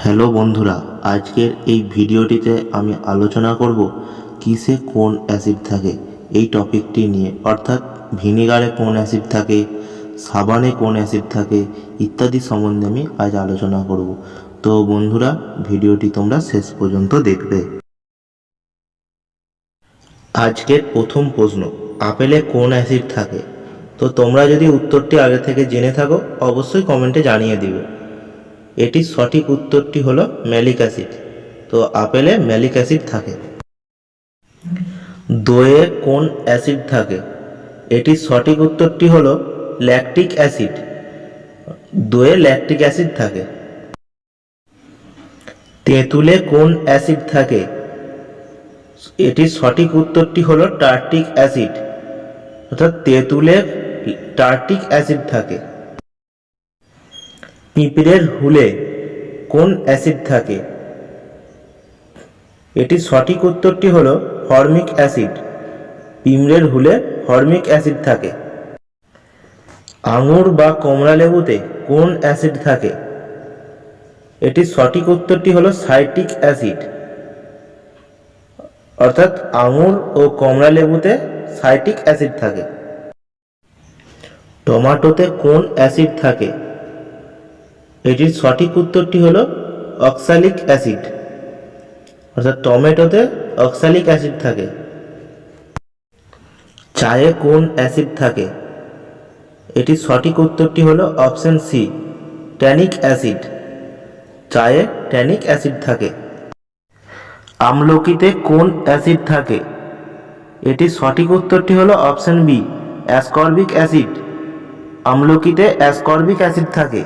Hello বন্ধুরা, আজকের এই ভিডিওটিতে আমি আলোচনা করব কিসে কোন অ্যাসিড থাকে এই টপিকটি নিয়ে, অর্থাৎ ভিনিগারে কোন অ্যাসিড থাকে, সাবানে কোন অ্যাসিড থাকে ইত্যাদি সম্বন্ধে আমি আজ আলোচনা করব। তো বন্ধুরা, ভিডিওটি তোমরা শেষ পর্যন্ত দেখবে। আজকের প্রথম প্রশ্ন, আপেলে কোন অ্যাসিড থাকে? তো তোমরা যদি উত্তরটি আগে থেকে জেনে থাকো অবশ্যই কমেন্টে জানিয়ে দিবে। এটির সঠিক উত্তরটি হলো ম্যালিক অ্যাসিড। তো আপেলে ম্যালিক অ্যাসিড থাকে। দইয়ে কোন অ্যাসিড থাকে? এটির সঠিক উত্তরটি হলো ল্যাকটিক অ্যাসিড। দইয়ে ল্যাকটিক অ্যাসিড থাকে। তেঁতুলে কোন অ্যাসিড থাকে? এটির সঠিক উত্তরটি হলো টার্টিক অ্যাসিড, অর্থাৎ তেঁতুলে টার্টিক অ্যাসিড থাকে। পিঁপড়ের হুলে কোন অ্যাসিড থাকে? এটির সঠিক উত্তরটি হলো ফর্মিক অ্যাসিড। পিঁপড়ের হুলে ফর্মিক অ্যাসিড থাকে। আঙুর বা কমলা লেবুতে কোন অ্যাসিড থাকে? এটির সঠিক উত্তরটি হলো সাইট্রিক অ্যাসিড, অর্থাৎ আঙুর ও কমলা লেবুতে সাইট্রিক অ্যাসিড থাকে। টমেটোতে কোন অ্যাসিড থাকে? এটির সঠিক উত্তরটি হলো অক্সালিক অ্যাসিড, অর্থাৎ টমেটোতে অক্সালিক অ্যাসিড থাকে। চায়ে কোন অ্যাসিড থাকে? এটির সঠিক উত্তরটি হলো অপশন সি, ট্যানিক অ্যাসিড। চায়ে ট্যানিক অ্যাসিড থাকে। আমলকিতে কোন অ্যাসিড থাকে? এটির সঠিক উত্তরটি হলো অপশন বি, অ্যাসকর্বিক অ্যাসিড। আমলকিতে অ্যাসকর্বিক অ্যাসিড থাকে।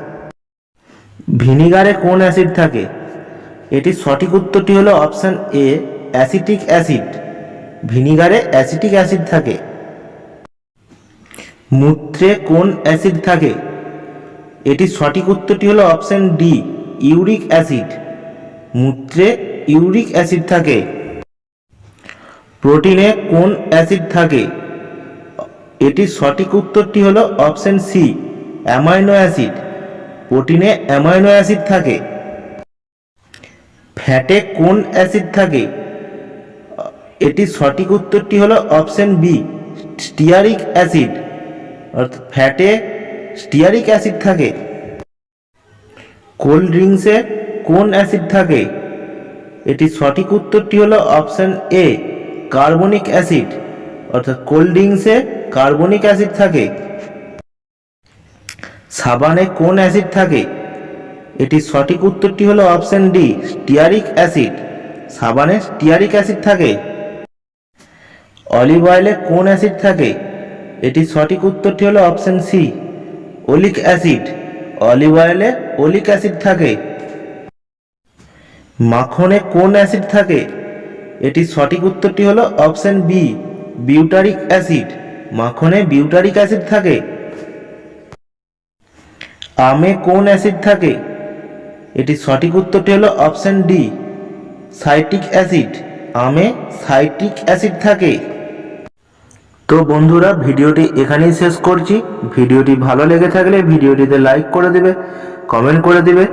ভিনিগারে কোন অ্যাসিড থাকে? এটির সঠিক উত্তরটি হলো অপশন এ, অ্যাসিটিক অ্যাসিড। ভিনিগারে অ্যাসিটিক অ্যাসিড থাকে। মূত্রে কোন অ্যাসিড থাকে? এটির সঠিক উত্তরটি হলো অপশন ডি, ইউরিক অ্যাসিড। মূত্রে ইউরিক অ্যাসিড থাকে। প্রোটিনে কোন অ্যাসিড থাকে? এটির সঠিক উত্তরটি হলো অপশন সি, অ্যামাইনো অ্যাসিড। প্রোটিনে অ্যামাইনো অ্যাসিড থাকে। ফ্যাটে কোন অ্যাসিড থাকে? এটির সঠিক উত্তরটি হলো অপশন বি, স্টিয়ারিক অ্যাসিড। অর্থাৎ ফ্যাটে স্টিয়ারিক অ্যাসিড থাকে। কোল্ড ড্রিঙ্কসে কোন অ্যাসিড থাকে? এটির সঠিক উত্তরটি হলো অপশন এ, কার্বনিক অ্যাসিড। অর্থাৎ কোল্ড ড্রিঙ্কসে কার্বনিক অ্যাসিড থাকে। সাবানে কোন অ্যাসিড থাকে? এটির সঠিক উত্তরটি হলো অপশন ডি, স্টিয়ারিক অ্যাসিড। সাবানে স্টিয়ারিক অ্যাসিড থাকে। অলিভ অয়েলে কোন অ্যাসিড থাকে? এটির সঠিক উত্তরটি হলো option C, oleic acid. Olive অয়েলে ওলিক অ্যাসিড থাকে। মাখনে কোন অ্যাসিড থাকে? এটির সঠিক উত্তরটি হলো অপশন বি, বিউটারিক অ্যাসিড। মাখনে বিউটারিক অ্যাসিড থাকে। আমে কোন অ্যাসিড থাকে? এটির সঠিক উত্তরটি হলো অপশন ডি, সাইট্রিক অ্যাসিড। আমে সাইট্রিক অ্যাসিড থাকে। তো বন্ধুরা, ভিডিওটি এখানেই শেষ করছি। ভিডিওটি ভালো লেগে থাকলে ভিডিওটিতে লাইক করে দিবে, কমেন্ট করে দিবে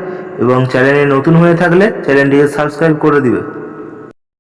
এবং চ্যানেলে নতুন হয়ে থাকলে চ্যানেলটিকে সাবস্ক্রাইব করে দিবে।